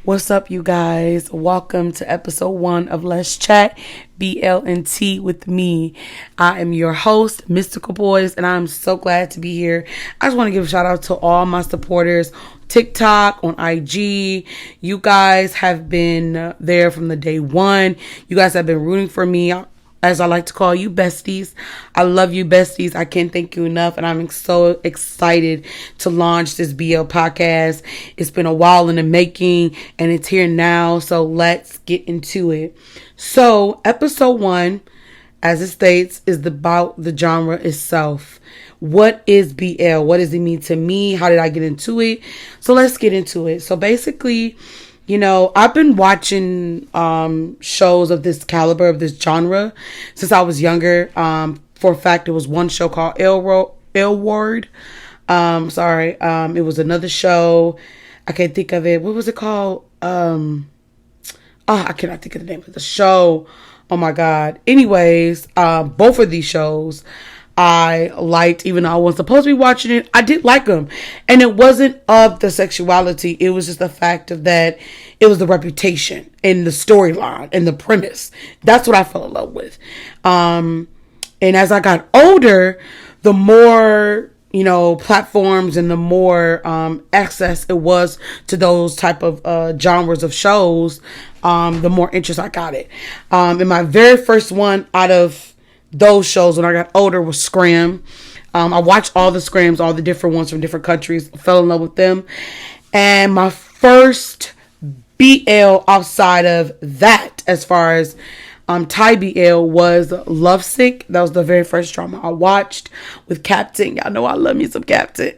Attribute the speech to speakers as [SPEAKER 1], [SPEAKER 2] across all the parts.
[SPEAKER 1] What's up, you guys? Welcome to episode 1 of Let's Chat BL&T with me. I am your host, Mystical Boys, and I'm so glad to be here. I just want to give a shout out to all my supporters TikTok, on IG. You guys have been there from the day one. You guys have been rooting for me, as I like to call you, besties. I love you, besties. I can't thank you enough, and I'm so excited to launch this BL podcast. It's been a while in the making, and it's here now, so let's get into it. So, episode 1, as it states, is about the genre itself. What is BL? What does it mean to me? How did I get into it? So, let's get into it. So, basically, I've been watching shows of this caliber, of this genre, since I was younger. For a fact, there was one show called L Word. It was another show. I can't think of it. What was it called? I cannot think of the name of the show. Oh my God. Anyways, both of these shows I liked, even though I wasn't supposed to be watching it. I did like them. And it wasn't of the sexuality. It was just the fact of that it was the reputation and the storyline and the premise. That's what I fell in love with. And as I got older, the more, platforms and the more access it was to those type of genres of shows, the more interest I got it. And my very first one out of those shows when I got older was Scram. I watched all the Scrams, all the different ones from different countries, fell in love with them. And my first BL outside of that, as far as Thai BL, was Lovesick. That was the very first drama I watched with Captain. Y'all know I love me some Captain.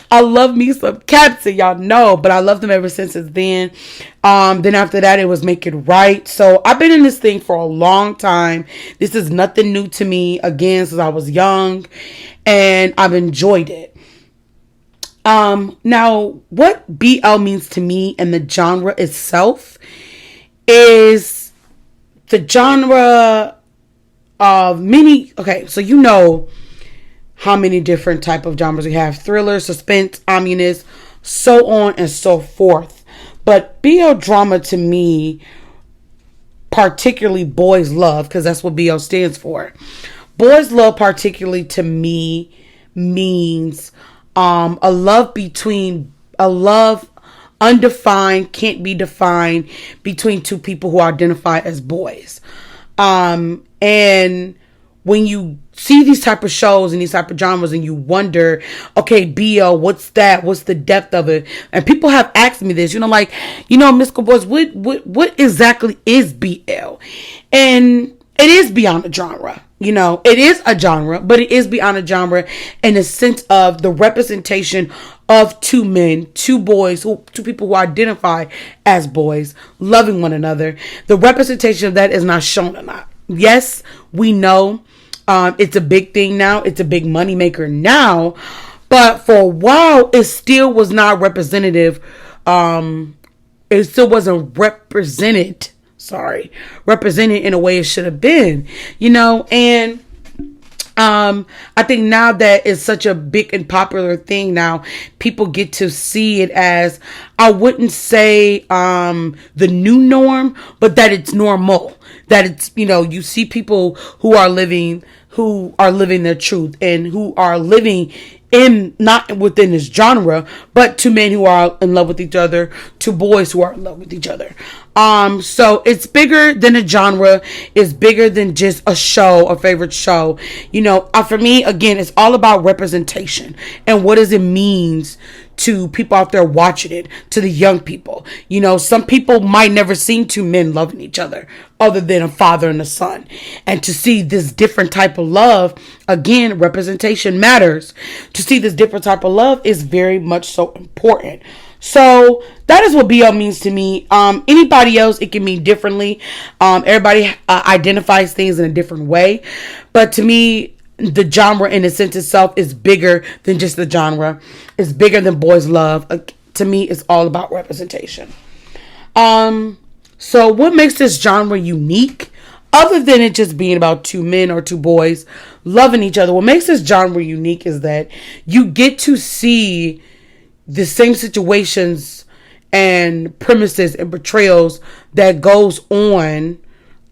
[SPEAKER 1] I love me some Captain, y'all know, but I loved them ever since then. Then after that, it was Make It Right. So I've been in this thing for a long time. This is nothing new to me, again, since I was young, and I've enjoyed it. Now, what BL means to me and the genre itself is the genre of many, so how many different type of genres we have: thriller, suspense, ominous, so on and so forth. But BL drama to me, particularly boys love, because that's what BL stands for. Boys love particularly to me means a love undefined, can't be defined, between two people who identify as boys. And when you see these type of shows and these type of genres and you wonder, okay, BL, what's that? What's the depth of it? And people have asked me this, Mystical Boys, what exactly is BL? And it is beyond a genre. It is a genre, but it is beyond a genre in the sense of the representation of two men, two boys, two people who identify as boys, loving one another. The representation of that is not shown a lot. Yes, we know it's a big thing now. It's a big money maker now. But for a while, it still was not representative. It still wasn't represented in a way it should have been, and I think now that it's such a big and popular thing now, people get to see it as, I wouldn't say the new norm, but that it's normal, that it's, you see people who are living their truth and who are living in, not within this genre, but two men who are in love with each other, two boys who are in love with each other. So it's bigger than a genre. It's bigger than just a show, a favorite show. For me, again, it's all about representation and what does it means to people out there watching it, to the young people. Some people might never seen two men loving each other other than a father and a son. And to see this different type of love, again, representation matters. To see this different type of love is very much so important. So that is what BL means to me. Anybody else, it can mean differently. Everybody identifies things in a different way. But to me, the genre in a sense itself is bigger than just the genre. It's bigger than boys love. To me, it's all about representation. So what makes this genre unique, other than it just being about two men or two boys loving each other? What makes this genre unique is that you get to see the same situations and premises and portrayals that goes on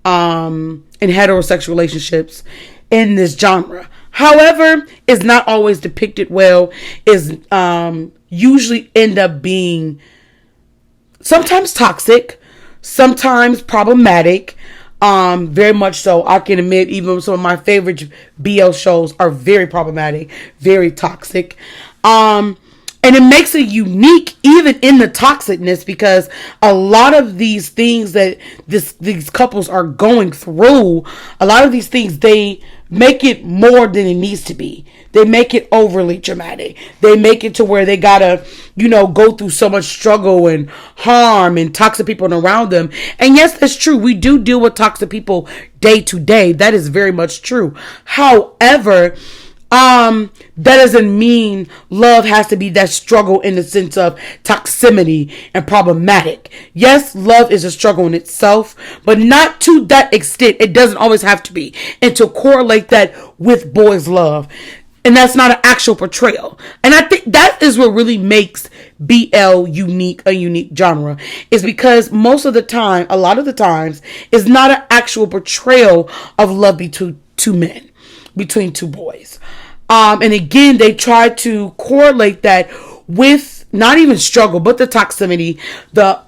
[SPEAKER 1] in heterosexual relationships in this genre. However, it's not always depicted well. Is usually end up being sometimes toxic, sometimes problematic. Very much so. I can admit, even some of my favorite BL shows are very problematic, very toxic. And it makes it unique even in the toxicness, because a lot of these things that these couples are going through, a lot of these things, they make it more than it needs to be. They make it overly dramatic. They make it to where they gotta, go through so much struggle and harm and toxic people around them. And yes, that's true. We do deal with toxic people day to day. That is very much true. However, that doesn't mean love has to be that struggle in the sense of toxicity and problematic. Yes, love is a struggle in itself, but not to that extent. It doesn't always have to be. And to correlate that with boys' love. And that's not an actual portrayal. And I think that is what really makes BL unique, a unique genre, is because most of the time, a lot of the times, is not an actual portrayal of love between two men, between two boys. And again, they try to correlate that with not even struggle, but the toxicity, the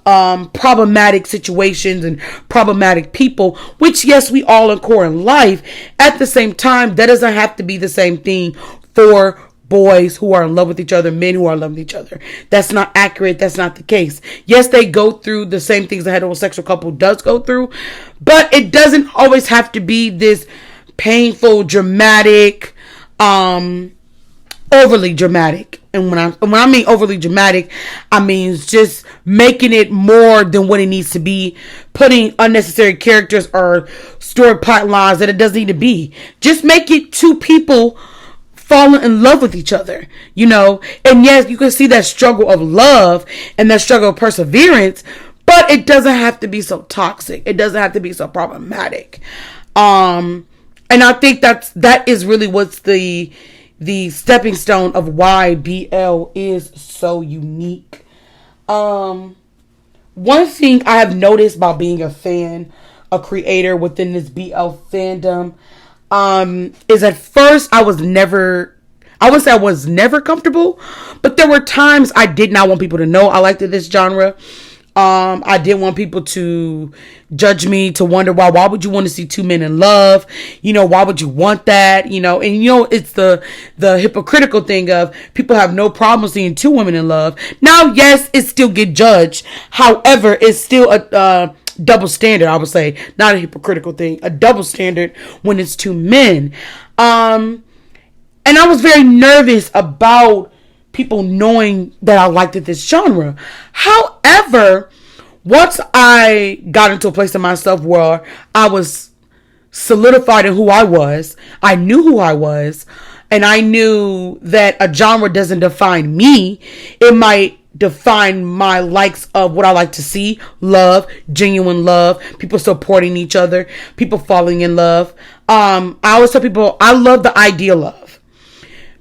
[SPEAKER 1] problematic situations and problematic people, which, yes, we all incur in life. At the same time, that doesn't have to be the same thing for boys who are in love with each other, men who are in love with each other. That's not accurate. That's not the case. Yes, they go through the same things a heterosexual couple does go through, but it doesn't always have to be this painful, dramatic, overly dramatic. And when I mean overly dramatic, I mean just making it more than what it needs to be, putting unnecessary characters or story plot lines that it doesn't need to be. Just make it two people falling in love with each other, And yes, you can see that struggle of love and that struggle of perseverance, but it doesn't have to be so toxic. It doesn't have to be so problematic. And I think that is really what's the stepping stone of why BL is so unique. One thing I have noticed about being a fan, a creator within this BL fandom, is at first I would say I was never comfortable, but there were times I did not want people to know I liked this genre. I didn't want people to judge me, to wonder why would you want to see two men in love? Why would you want that? And it's the hypocritical thing of people have no problem seeing two women in love. Now, yes, it still get judged. However, it's still a double standard, I would say. Not a hypocritical thing, a double standard when it's two men. And I was very nervous about people knowing that I liked this genre. However, once I got into a place in myself where I was solidified in who I was, I knew who I was, and I knew that a genre doesn't define me. It might define my likes of what I like to see, love, genuine love, people supporting each other, people falling in love. I always tell people I love the idea of love.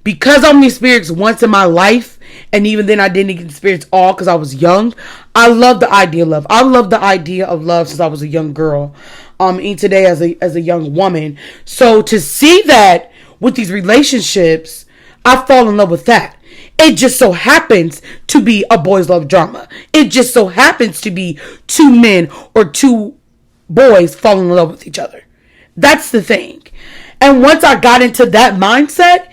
[SPEAKER 1] Because I only experienced once in my life, and even then I didn't experience all because I was young, I love the idea of love. I love the idea of love since I was a young girl, and today as a young woman. So to see that with these relationships, I fall in love with that. It just so happens to be a boys' love drama. It just so happens to be two men or two boys falling in love with each other. That's the thing. And once I got into that mindset,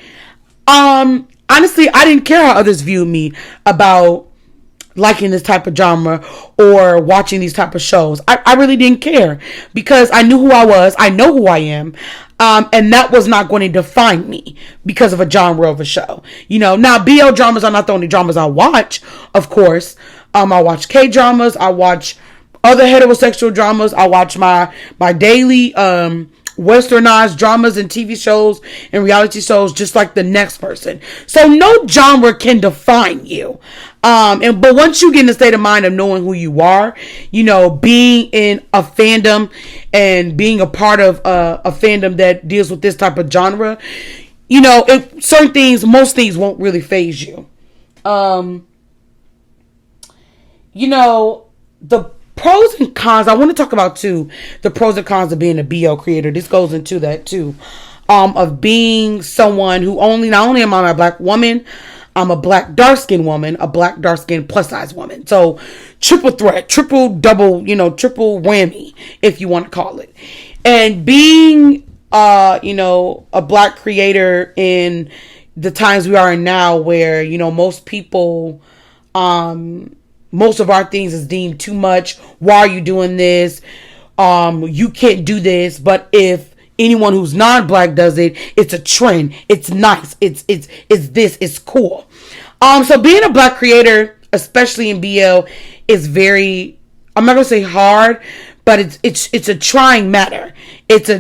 [SPEAKER 1] honestly, I didn't care how others viewed me about liking this type of genre or watching these type of shows. I really didn't care because I knew who I was. I know who I am. And that was not going to define me because of a genre of a show. Now BL dramas are not the only dramas I watch, of course. I watch Kdramas. I watch other heterosexual dramas. I watch my daily, westernized dramas and TV shows and reality shows just like the next person. So no genre can define you. But once you get in the state of mind of knowing who you are, being in a fandom and being a part of a fandom that deals with this type of genre, most things won't really faze you. the pros and cons, I want to talk about too, the pros and cons of being a BL creator. This goes into that too. Of being someone who not only am I a black woman, I'm a black dark-skinned woman, a black dark-skinned plus-size woman. So triple threat, triple double, triple whammy, if you want to call it. And being, a black creator in the times we are in now where, most people, most of our things is deemed too much. Why are you doing this? You can't do this. But if anyone who's non-black does it, it's a trend. It's nice. It's this. It's cool. So being a black creator, especially in BL, is very, I'm not gonna say hard, but it's a trying matter. It's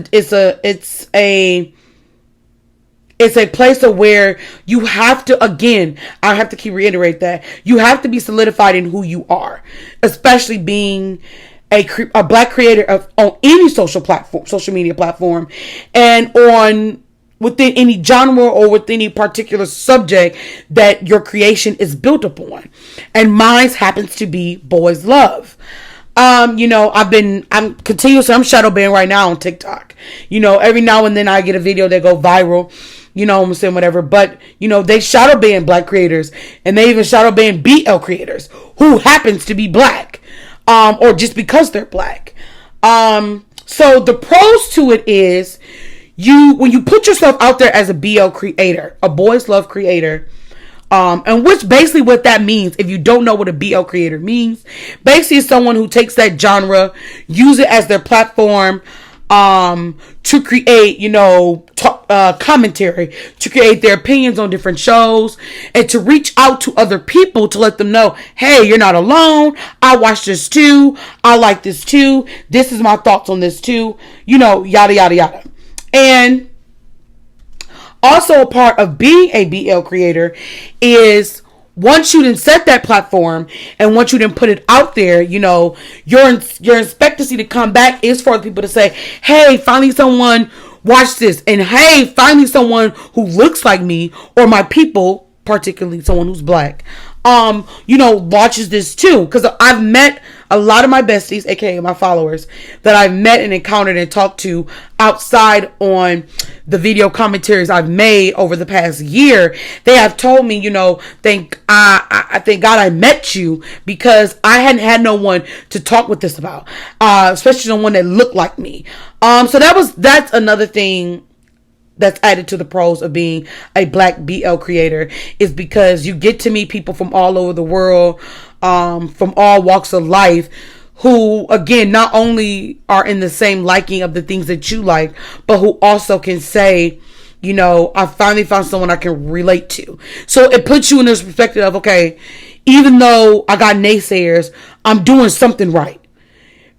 [SPEAKER 1] a place of where you have to, again, I have to keep reiterate that you have to be solidified in who you are, especially being a black creator on any social media platform, and within any genre or within any particular subject that your creation is built upon. And mine happens to be boys love. I'm shadow banned right now on TikTok. Every now and then I get a video that go viral. I'm saying whatever, but they shadow ban black creators, and they even shadow ban BL creators who happens to be black. Or just because they're black. So the pros to it is when you put yourself out there as a BL creator, a boys love creator, and which basically what that means, if you don't know what a BL creator means, basically it's someone who takes that genre, use it as their platform, to create, commentary, to create their opinions on different shows, and to reach out to other people to let them know, hey, you're not alone. I watched this too. I like this too. This is my thoughts on this too. Yada, yada, yada. And also a part of being a BL creator is once you done set that platform and once you done put it out there, your expectancy to come back is for people to say, hey, finally someone watched this, and hey, finally someone who looks like me or my people, particularly someone who's black, watches this too. Because I've met a lot of my besties, aka my followers, that I've met and encountered and talked to outside on the video commentaries I've made over the past year. They have told me, thank God I met you, because I hadn't had no one to talk with this about, especially no one that looked like me. So that's another thing that's added to the pros of being a black BL creator, is because you get to meet people from all over the world, from all walks of life, who, again, not only are in the same liking of the things that you like, but who also can say, I finally found someone I can relate to. So it puts you in this perspective of, okay, even though I got naysayers, I'm doing something right.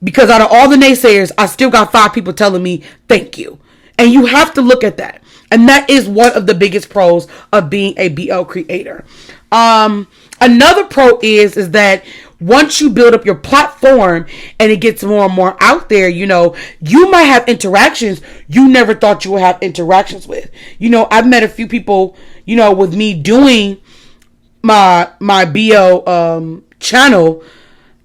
[SPEAKER 1] Because out of all the naysayers, I still got 5 people telling me thank you. And you have to look at that. And that is one of the biggest pros of being a BL creator. Another pro is that once you build up your platform and it gets more and more out there, you might have interactions you never thought you would have interactions with. I've met a few people, with me doing my BL channel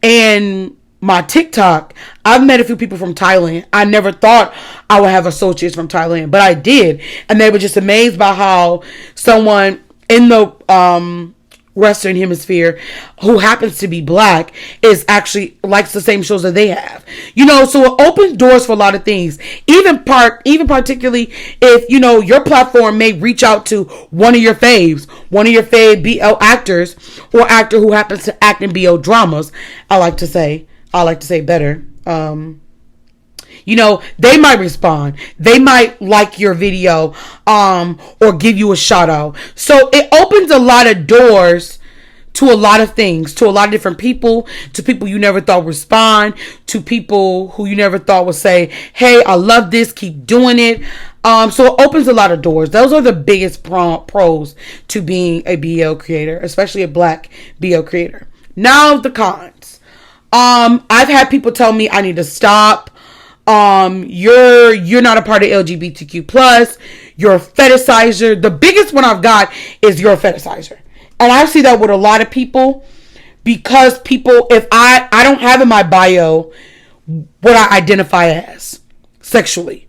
[SPEAKER 1] and my TikTok. I've met a few people from Thailand. I never thought I would have associates from Thailand, but I did. And they were just amazed by how someone in the Western Hemisphere who happens to be black is actually likes the same shows that they have. So it opens doors for a lot of things. Even particularly if, your platform may reach out to one of your fave BL actors or actor who happens to act in BL dramas. I like to say better. They might respond. They might like your video, or give you a shout out. So it opens a lot of doors to a lot of things, to a lot of different people, to people you never thought would respond, to people who you never thought would say, hey, I love this, keep doing it. So it opens a lot of doors. Those are the biggest pros to being a BL creator, especially a black BL creator. Now the cons. I've had people tell me I need to stop. You're not a part of LGBTQ plus. You're a fetishizer. The biggest one I've got is you're a fetishizer. And I see that with a lot of people. because people, if I don't have in my bio what I identify as sexually.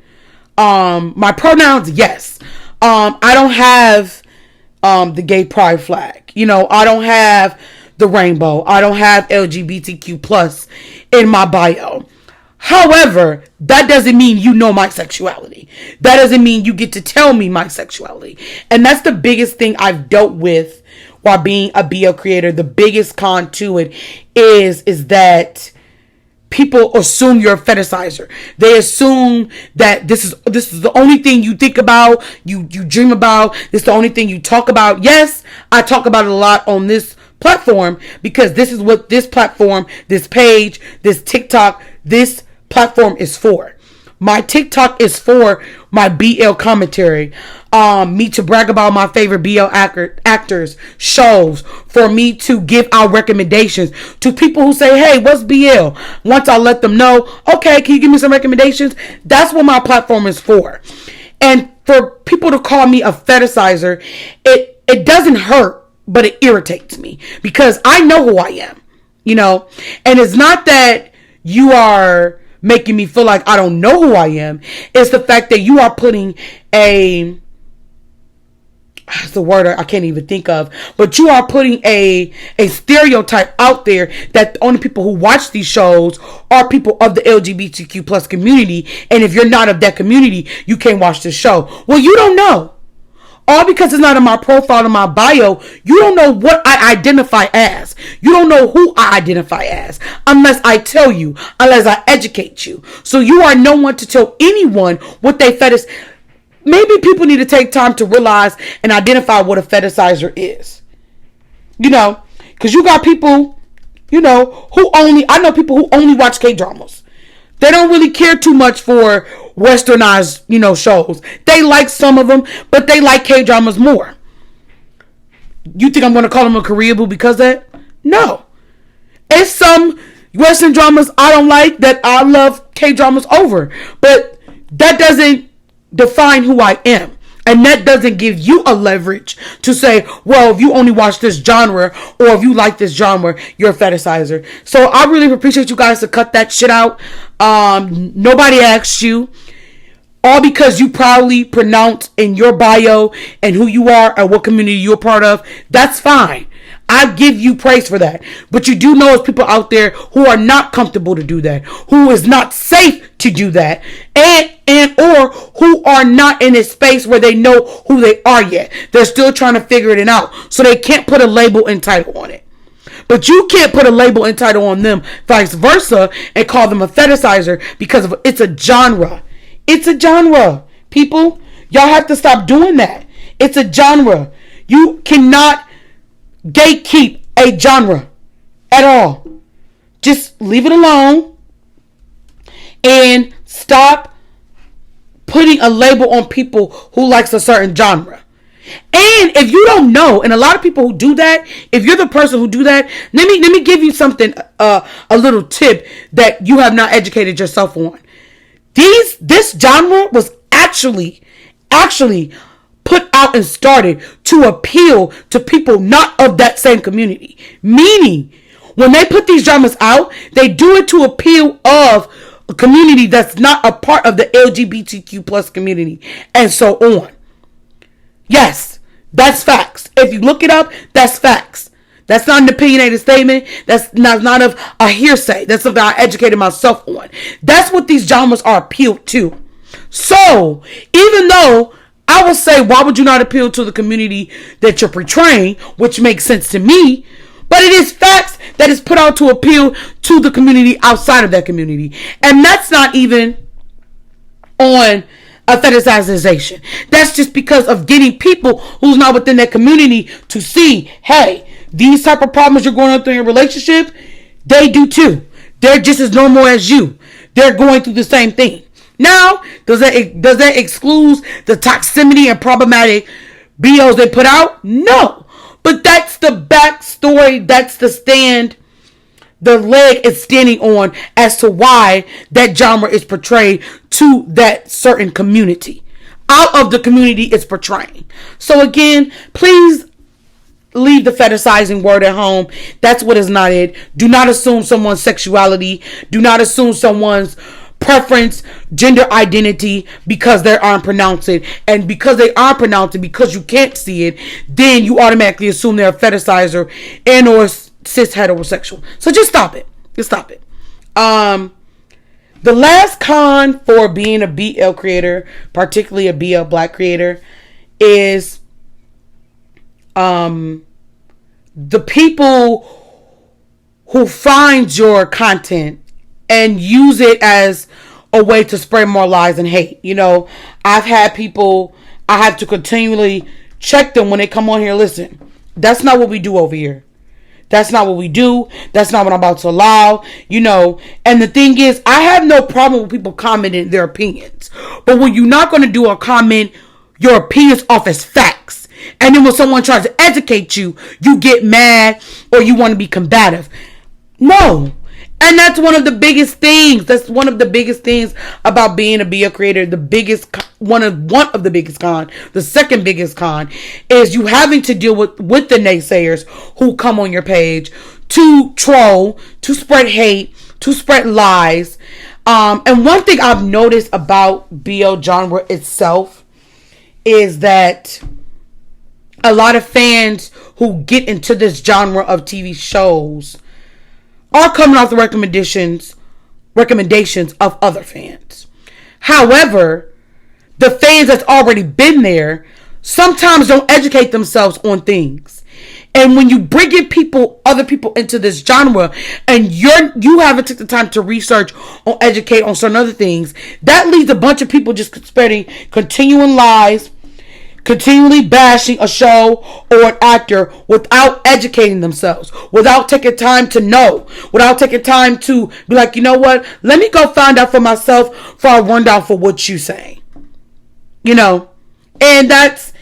[SPEAKER 1] My pronouns, yes. I don't have the gay pride flag. I don't have the rainbow. I don't have LGBTQ plus in my bio. However, that doesn't mean you know my sexuality. That doesn't mean you get to tell me my sexuality. And that's the biggest thing I've dealt with while being a BL creator. The biggest con to it is that people assume you're a fetishizer. They assume that this is the only thing you think about, you dream about. This is the only thing you talk about. Yes, I talk about it a lot on this platform because this is what this platform, this page, this TikTok, this platform is for. My TikTok is for my BL commentary. Me to brag about my favorite BL actors, shows, for me to give out recommendations to people who say, hey, what's BL? Once I let them know, okay, can you give me some recommendations? That's what my platform is for. And for people to call me a fetishizer, it doesn't hurt, but it irritates me because I know who I am, and it's not that you are making me feel like I don't know who I am. It's the fact that you are putting it's the word I can't even think of, but you are putting a stereotype out there that the only people who watch these shows are people of the LGBTQ plus community, and if you're not of that community, you can't watch the show. Well, you don't know. All because it's not in my profile, in my bio, you don't know what I identify as. You don't know who I identify as unless I tell you, unless I educate you. So you are no one to tell anyone what they fetish. Maybe people need to take time to realize and identify what a fetishizer is. Because you got people, I know people who only watch Kdramas. They don't really care too much for westernized, shows. They like some of them, but they like K-dramas more. You think I'm going to call them a Korea boo because of that? No. It's some Western dramas I don't like that I love K-dramas over. But that doesn't define who I am. And that doesn't give you a leverage to say, well, if you only watch this genre or if you like this genre, you're a fetishizer. So I really appreciate you guys to cut that shit out. Nobody asked you. All because you proudly pronounce in your bio and who you are and what community you're part of. That's fine. I give you praise for that. But you do know there's people out there who are not comfortable to do that, who is not safe to do that, and or who are not in a space where they know who they are yet. They're still trying to figure it out. So they can't put a label and title on it. But you can't put a label and title on them, vice versa, and call them a fetishizer because it's a genre. It's a genre. People, y'all have to stop doing that. It's a genre. You cannot gatekeep a genre at all. Just leave it alone and stop putting a label on people who likes a certain genre. And if you don't know, and a lot of people who do that, if you're the person who do that, let me give you something, a little tip that you have not educated yourself on. This genre was actually put out and started to appeal to people not of that same community. Meaning, when they put these dramas out, they do it to appeal of a community that's not a part of the LGBTQ plus community, and so on. Yes, that's facts. If you look it up, that's facts. That's not an opinionated statement. That's not of a hearsay. That's something I educated myself on. That's what these genres are appealed to. So, even though I would say, why would you not appeal to the community that you're portraying, which makes sense to me, but it is facts that is put out to appeal to the community outside of that community. And that's not even on a fetishization. That's just because of getting people who's not within that community to see, hey, these type of problems you're going through in your relationship, they do too. They're just as normal as you. They're going through the same thing. Now, does that exclude the toxicity and problematic BOs they put out? No. But that's the backstory. That's the stand the leg is standing on as to why that genre is portrayed to that certain community. Out of the community it's portraying. So again, please leave the fetishizing word at home. That's what is not it. Do not assume someone's sexuality. Do not assume someone's preference, gender identity because they aren't pronounced it. And because they are pronounced it, because you can't see it, then you automatically assume they're a fetishizer and or cis heterosexual. So just stop it. Just stop it. The last con for being a BL creator, particularly a BL black creator, is the people who find your content and use it as a way to spread more lies and hate. You know, I've had people, I have to continually check them when they come on here. Listen, that's not what we do over here. That's not what we do. That's not what I'm about to allow, you know. And the thing is, I have no problem with people commenting their opinions. But when you're not going to do a comment, your opinions off as facts. And then when someone tries to educate you, you get mad or you want to be combative. No. And that's one of the biggest things. That's one of the biggest things about being a BL creator. The biggest, one of the biggest con. The second biggest con is you having to deal with the naysayers who come on your page to troll, to spread hate, to spread lies. And one thing I've noticed about BL genre itself is that a lot of fans who get into this genre of TV shows are coming off the recommendations of other fans. However, the fans that's already been there sometimes don't educate themselves on things. And when you bring in other people into this genre, and you haven't took the time to research or educate on certain other things, that leaves a bunch of people just spreading continuing lies, continually bashing a show or an actor without educating themselves, without taking time to know, without taking time to be like, you know what, let me go find out for myself before I run down for what you say. You know, and it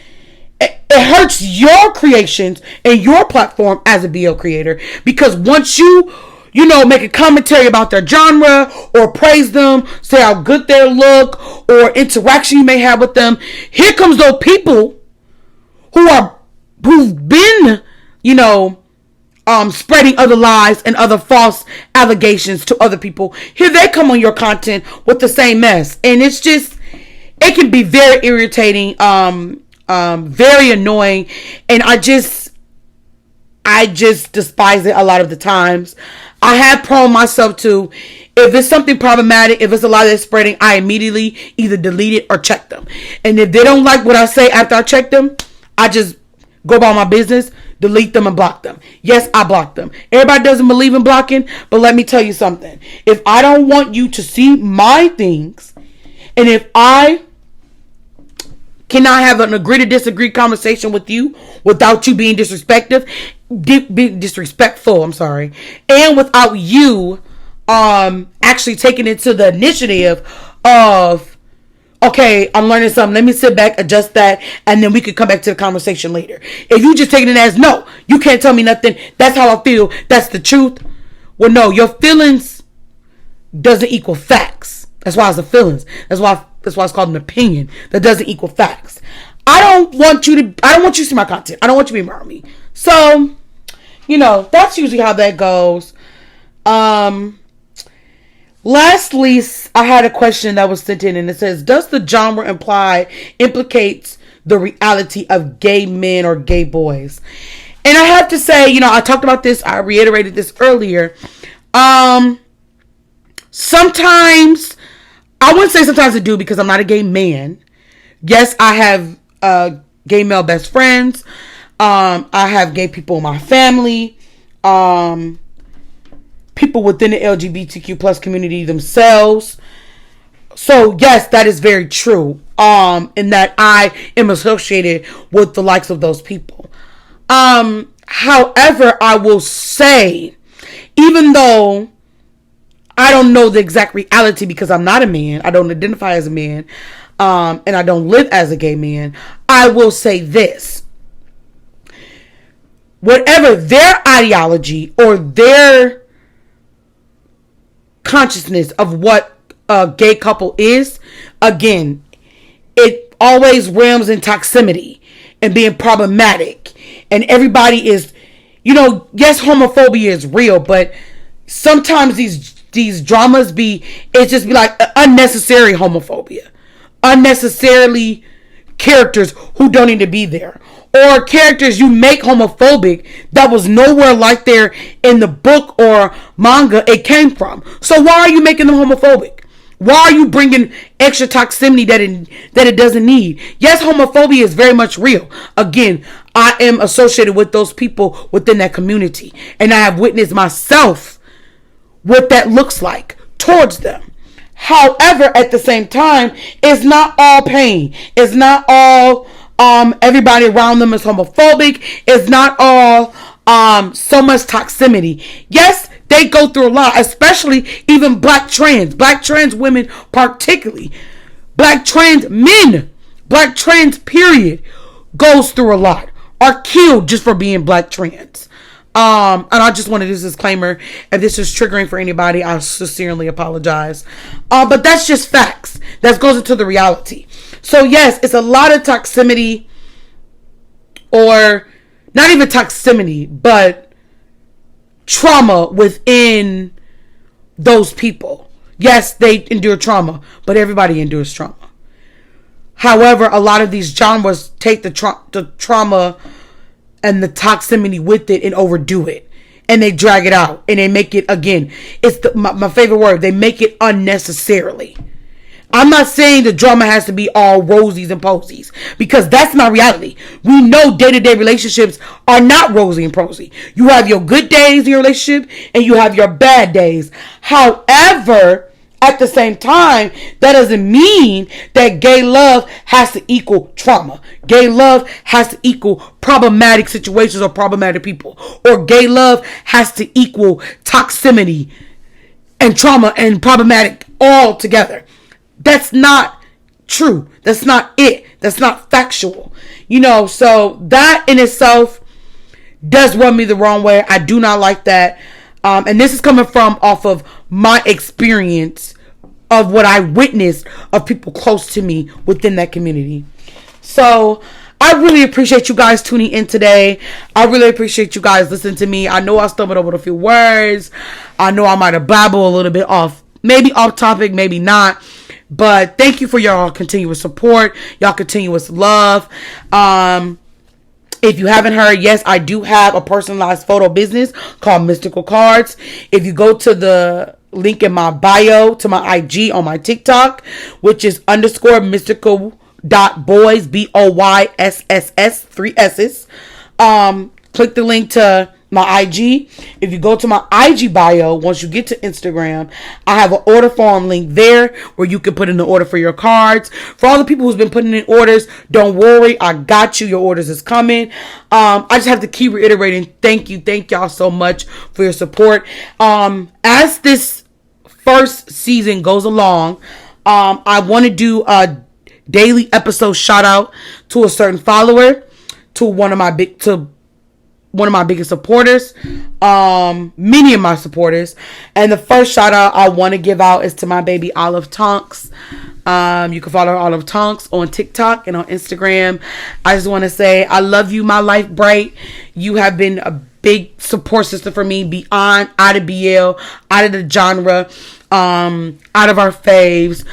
[SPEAKER 1] hurts your creations and your platform as a BL creator, because once you make a commentary about their genre or praise them, say how good they look or interaction you may have with them, here comes those people who've been, spreading other lies and other false allegations to other people. Here they come on your content with the same mess. And it can be very irritating, very annoying. And I just despise it a lot of the times. I have prone myself to, if it's something problematic, if it's a lie that's spreading, I immediately either delete it or check them. And if they don't like what I say after I check them, I just go about my business, delete them and block them. Yes, I block them. Everybody doesn't believe in blocking, but let me tell you something. If I don't want you to see my things, and if I cannot have an agree to disagree conversation with you without you being disrespectful, and without you actually taking it to the initiative of, okay, I'm learning something, let me sit back, adjust that, and then we could come back to the conversation later. If you just taking it as, no, you can't tell me nothing, that's how I feel, that's the truth. Well, no, your feelings doesn't equal facts. That's why it's the feelings. That's why it's called an opinion. That doesn't equal facts. I don't want you to see my content. I don't want you to be around me. So, that's usually how that goes. Lastly, I had a question that was sent in, and it says, does the genre implicates the reality of gay men or gay boys? And I have to say, I talked about this, I reiterated this earlier. Sometimes, I wouldn't say sometimes I do, because I'm not a gay man. Yes, I have gay male best friends. I have gay people in my family. People within the LGBTQ plus community themselves. So yes, that is very true. In that I am associated with the likes of those people. However, I will say, even though I don't know the exact reality, because I'm not a man, I don't identify as a man, and I don't live as a gay man, I will say this. Whatever their ideology or their consciousness of what a gay couple is, again, it always realms in toxicity and being problematic and everybody is, yes, homophobia is real, but sometimes these dramas it's just be like unnecessary homophobia, unnecessarily characters who don't need to be there, or characters you make homophobic that was nowhere like there in the book or manga it came from. So why are you making them homophobic? Why are you bringing extra toxicity that it doesn't need? Yes, homophobia is very much real. Again, I am associated with those people within that community, and I have witnessed myself what that looks like towards them. However, at the same time, it's not all pain. It's not all everybody around them is homophobic. It's not all so much toxicity. Yes, they go through a lot, especially even black trans women, particularly black trans men, black trans period, goes through a lot, are killed just for being black trans. And I just wanted this disclaimer. If this is triggering for anybody, I sincerely apologize. But that's just facts. That goes into the reality. So yes, it's a lot of toxicity, or not even toxicity, but trauma within those people. Yes, they endure trauma, but everybody endures trauma. However, a lot of these genres take the trauma and the toxicity with it and overdo it, and they drag it out, and they make it, again, it's my favorite word, they make it unnecessarily. I'm not saying the drama has to be all rosies and posies, because that's not reality. We know day-to-day relationships are not rosy and prosy. You have your good days in your relationship, and you have your bad days. However, at the same time, that doesn't mean that gay love has to equal trauma. Gay love has to equal problematic situations or problematic people. Or gay love has to equal toxicity and trauma and problematic all together. That's not true. That's not it. That's not factual. So that in itself does rub me the wrong way. I do not like that. And this is coming from off of my experience of what I witnessed of people close to me within that community. So I really appreciate you guys tuning in today. I really appreciate you guys listening to me. I know I stumbled over a few words. I know I might have babbled a little bit maybe off topic, maybe not. But thank you for y'all continuous support, y'all continuous love. If you haven't heard, yes, I do have a personalized photo business called Mystical Cards. If you go to the link in my bio to my IG on my TikTok, which is _mystical.boys, BOYSSS, 3 S's. Click the link to my IG. If you go to my IG bio, once you get to Instagram, I have an order form link there where you can put in the order for your cards. For all the people who's been putting in orders, don't worry, I got you. Your orders is coming. I just have to keep reiterating, thank y'all so much for your support. As this first season goes along, I want to do a daily episode shout out to a certain follower, to one of my biggest supporters, many of my supporters. And the first shout out I want to give out is to my baby Olive Tonks. You can follow Olive Tonks on TikTok and on Instagram. I just want to say I love you, my life bright. You have been a big support system for me beyond out of BL, out of the genre, out of our faves.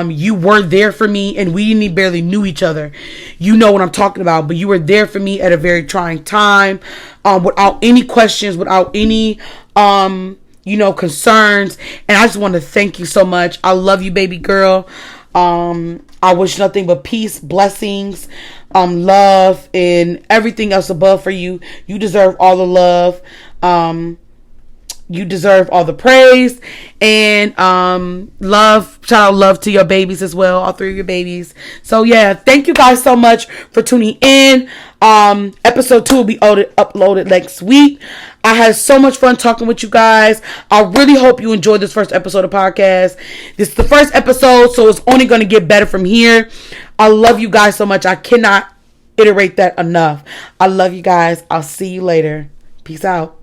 [SPEAKER 1] You were there for me, and we didn't barely knew each other. You know what I'm talking about, but you were there for me at a very trying time, without any questions, without any, concerns. And I just want to thank you so much. I love you, baby girl. I wish nothing but peace, blessings, love, and everything else above for you. You deserve all the love. You deserve all the praise, and love, shout out love to your babies as well, all 3 of your babies. So yeah, thank you guys so much for tuning in. Episode 2 will be uploaded next week. I had so much fun talking with you guys. I really hope you enjoyed this first episode of podcast. This is the first episode, so it's only going to get better from here. I love you guys so much. I cannot iterate that enough. I love you guys. I'll see you later. Peace out.